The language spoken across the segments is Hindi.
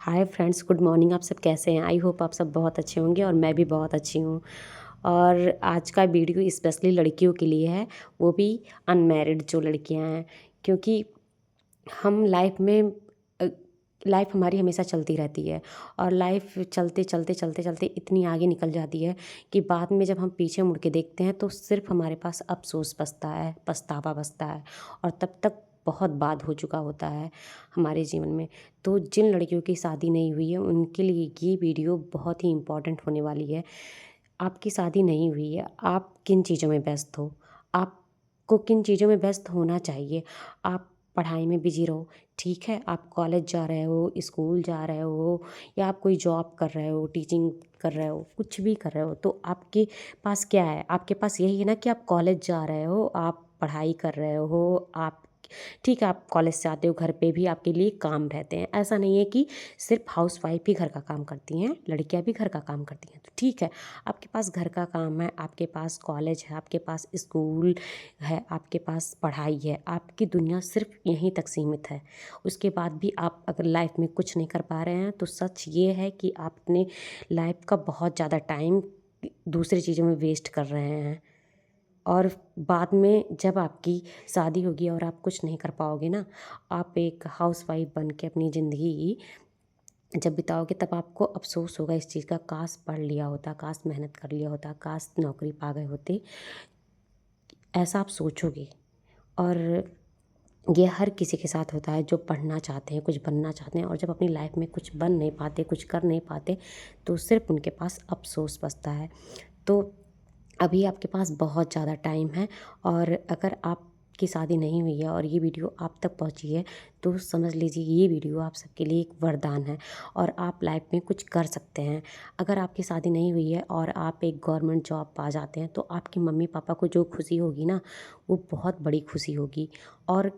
Hi friends, good morning. आप सब कैसे हैं? आई होप आप सब बहुत अच्छे होंगे और मैं भी बहुत अच्छी हूँ। और आज का वीडियो स्पेशली लड़कियों के लिए है, वो भी अनमैरिड जो लड़कियां हैं। क्योंकि हम लाइफ में लाइफ हमारी हमेशा चलती रहती है और लाइफ चलते चलते चलते चलते इतनी आगे निकल जाती है कि बाद में जब हम पीछे मुड़ के देखते हैं तो सिर्फ हमारे पास अफसोस बचता है, पछतावा बचता है। और तब तक बहुत बाद हो चुका होता है हमारे जीवन में। तो जिन लड़कियों की शादी नहीं हुई है उनके लिए ये वीडियो बहुत ही इम्पोर्टेंट होने वाली है। आपकी शादी नहीं हुई है, आप किन चीज़ों में व्यस्त हो, आपको किन चीज़ों में व्यस्त होना चाहिए। आप पढ़ाई में बिजी रहो, ठीक है। आप कॉलेज जा रहे हो, स्कूल जा रहे हो, या आप कोई जॉब कर रहे हो, टीचिंग कर रहे हो, कुछ भी कर रहे हो, तो आपके पास क्या है? आपके पास यही है ना कि आप कॉलेज जा रहे हो, आप पढ़ाई कर रहे हो, आप ठीक है। आप कॉलेज से आते हो, घर पे भी आपके लिए काम रहते हैं। ऐसा नहीं है कि सिर्फ हाउस वाइफ ही घर का काम करती हैं, लड़कियां भी घर का काम करती हैं। तो ठीक है, आपके पास घर का काम है, आपके पास कॉलेज है, आपके पास स्कूल है, आपके पास पढ़ाई है, आपकी दुनिया सिर्फ यहीं तक सीमित है। उसके बाद भी आप अगर लाइफ में कुछ नहीं कर पा रहे हैं तो सच ये है कि आप अपने लाइफ का बहुत ज़्यादा टाइम दूसरी चीज़ों में वेस्ट कर रहे हैं। और बाद में जब आपकी शादी होगी और आप कुछ नहीं कर पाओगे ना, आप एक हाउसवाइफ बन के अपनी ज़िंदगी जब बिताओगे तब आपको अफ़सोस होगा इस चीज़ का, काश पढ़ लिया होता, काश मेहनत कर लिया होता, काश नौकरी पा गए होते। ऐसा आप सोचोगे। और ये हर किसी के साथ होता है जो पढ़ना चाहते हैं, कुछ बनना चाहते हैं, और जब अपनी लाइफ में कुछ बन नहीं पाते, कुछ कर नहीं पाते, तो सिर्फ उनके पास अफ़सोस बचता है। तो अभी आपके पास बहुत ज़्यादा टाइम है। और अगर आपकी शादी नहीं हुई है और ये वीडियो आप तक पहुंची है तो समझ लीजिए ये वीडियो आप सबके लिए एक वरदान है और आप लाइफ में कुछ कर सकते हैं। अगर आपकी शादी नहीं हुई है और आप एक गवर्नमेंट जॉब पा जाते हैं तो आपके मम्मी पापा को जो खुशी होगी ना, वो बहुत बड़ी खुशी होगी। और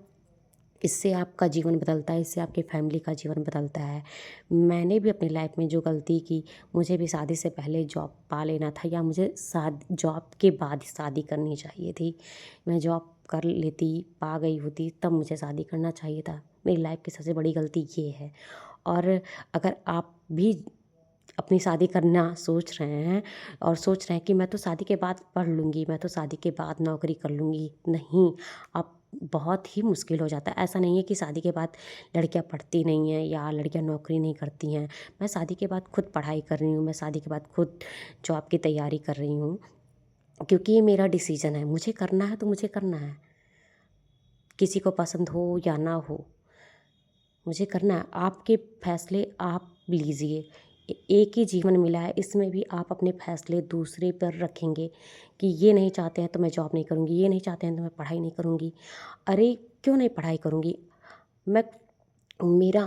इससे आपका जीवन बदलता है, इससे आपकी फैमिली का जीवन बदलता है। मैंने भी अपनी लाइफ में जो गलती की, मुझे भी शादी से पहले जॉब पा लेना था, या मुझे जॉब के बाद शादी करनी चाहिए थी। मैं जॉब कर लेती, पा गई होती, तब मुझे शादी करना चाहिए था। मेरी लाइफ की सबसे बड़ी गलती ये है। और अगर आप भी अपनी शादी करना सोच रहे हैं और सोच रहे हैं कि मैं तो शादी के बाद पढ़ लूँगी, मैं तो शादी के बाद नौकरी कर लूँगी, नहीं। आप बहुत ही मुश्किल हो जाता है। ऐसा नहीं है कि शादी के बाद लड़कियां पढ़ती नहीं हैं या लड़कियां नौकरी नहीं करती हैं। मैं शादी के बाद खुद पढ़ाई कर रही हूँ, मैं शादी के बाद खुद जॉब की तैयारी कर रही हूँ, क्योंकि ये मेरा डिसीजन है। मुझे करना है तो मुझे करना है, किसी को पसंद हो या ना हो, मुझे करना है। आपके फैसले आप लीजिए। एक ही जीवन मिला है, इसमें भी आप अपने फैसले दूसरे पर रखेंगे कि ये नहीं चाहते हैं तो मैं जॉब नहीं करूँगी, ये नहीं चाहते हैं तो मैं पढ़ाई नहीं करूँगी। अरे क्यों नहीं पढ़ाई करूँगी? मैं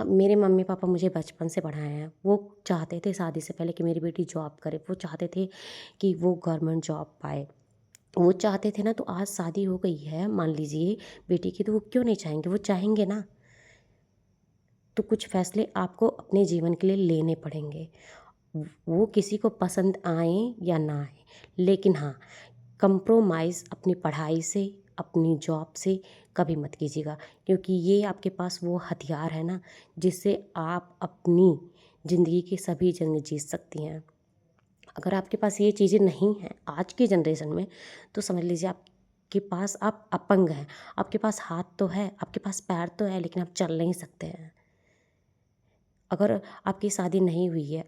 मेरे मम्मी पापा मुझे बचपन से पढ़ाए हैं। वो चाहते थे शादी से पहले कि मेरी बेटी जॉब करे, वो चाहते थे कि वो गवर्नमेंट जॉब पाए। वो चाहते थे ना, तो आज शादी हो गई है मान लीजिए बेटी की, तो वो क्यों नहीं चाहेंगे? वो चाहेंगे ना। तो कुछ फैसले आपको अपने जीवन के लिए लेने पड़ेंगे, वो किसी को पसंद आए या ना आए। लेकिन हाँ, कंप्रोमाइज़ अपनी पढ़ाई से, अपनी जॉब से कभी मत कीजिएगा, क्योंकि ये आपके पास वो हथियार है ना जिससे आप अपनी ज़िंदगी की सभी जंग जीत सकती हैं। अगर आपके पास ये चीज़ें नहीं हैं आज की जनरेशन में, तो समझ लीजिए आपके पास आप अपंग हैं। आपके पास हाथ तो है, आपके पास पैर तो है, लेकिन आप चल नहीं सकते हैं। अगर आपकी शादी नहीं हुई है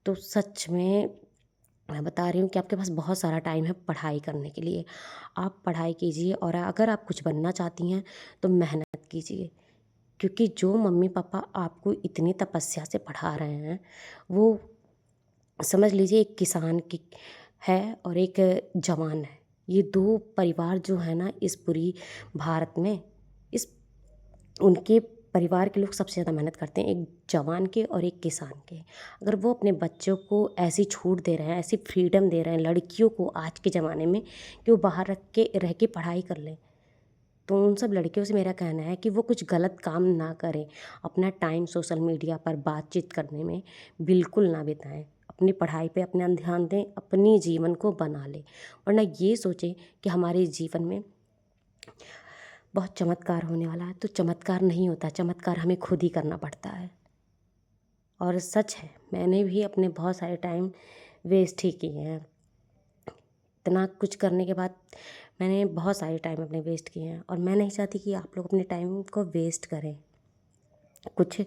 तो सच में मैं बता रही हूँ कि आपके पास बहुत सारा टाइम है पढ़ाई करने के लिए। आप पढ़ाई कीजिए, और अगर आप कुछ बनना चाहती हैं तो मेहनत कीजिए। क्योंकि जो मम्मी पापा आपको इतनी तपस्या से पढ़ा रहे हैं, वो समझ लीजिए एक किसान की है और एक जवान है। ये दो परिवार जो है ना इस पूरी भारत में, इस उनके परिवार के लोग सबसे ज़्यादा मेहनत करते हैं, एक जवान के और एक किसान के। अगर वो अपने बच्चों को ऐसी छूट दे रहे हैं, ऐसी फ्रीडम दे रहे हैं लड़कियों को आज के ज़माने में कि वो बाहर रह के पढ़ाई कर लें, तो उन सब लड़कियों से मेरा कहना है कि वो कुछ गलत काम ना करें। अपना टाइम सोशल मीडिया पर बातचीत करने में बिल्कुल ना बिताएं। अपनी पढ़ाई पे अपना ध्यान दें, अपनी जीवन को बना लें। वरना ये सोचें कि हमारे जीवन में बहुत चमत्कार होने वाला है, तो चमत्कार नहीं होता। चमत्कार हमें खुद ही करना पड़ता है। और सच है, मैंने भी अपने बहुत सारे टाइम वेस्ट ही किए हैं। इतना कुछ करने के बाद मैंने बहुत सारे टाइम अपने वेस्ट किए हैं, और मैं नहीं चाहती कि आप लोग अपने टाइम को वेस्ट करें। कुछ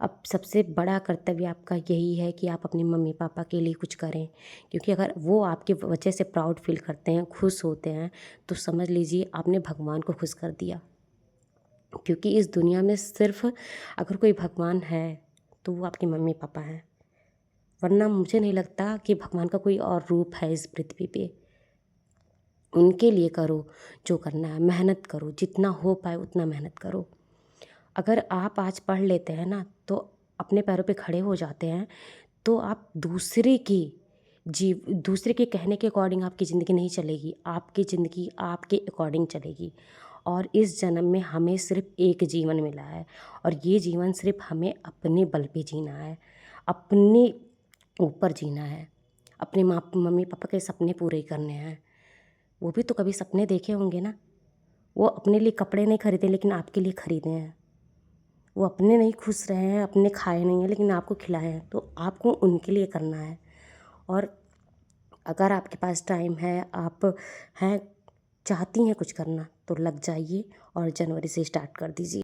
अब सबसे बड़ा कर्तव्य आपका यही है कि आप अपने मम्मी पापा के लिए कुछ करें, क्योंकि अगर वो आपकी वजह से प्राउड फील करते हैं, खुश होते हैं, तो समझ लीजिए आपने भगवान को खुश कर दिया। क्योंकि इस दुनिया में सिर्फ अगर कोई भगवान है तो वो आपके मम्मी पापा हैं, वरना मुझे नहीं लगता कि भगवान का कोई और रूप है इस पृथ्वी पे। उनके लिए करो जो करना है, मेहनत करो, जितना हो पाए उतना मेहनत करो। अगर आप आज पढ़ लेते हैं ना, तो अपने पैरों पे खड़े हो जाते हैं, तो आप दूसरे के कहने के अकॉर्डिंग आपकी ज़िंदगी नहीं चलेगी, आपकी ज़िंदगी आपके अकॉर्डिंग चलेगी। और इस जन्म में हमें सिर्फ एक जीवन मिला है, और ये जीवन सिर्फ हमें अपने बल पे जीना है, अपने ऊपर जीना है, अपने मम्मी पापा के सपने पूरे करने हैं। वो भी तो कभी सपने देखे होंगे ना। वो अपने लिए कपड़े नहीं खरीदे लेकिन आपके लिए खरीदे हैं। वो अपने नहीं खुश रहे हैं, अपने खाए नहीं हैं, लेकिन आपको खिलाए हैं, तो आपको उनके लिए करना है। और अगर आपके पास टाइम है, आप हैं चाहती हैं कुछ करना, तो लग जाइए और जनवरी से स्टार्ट कर दीजिए।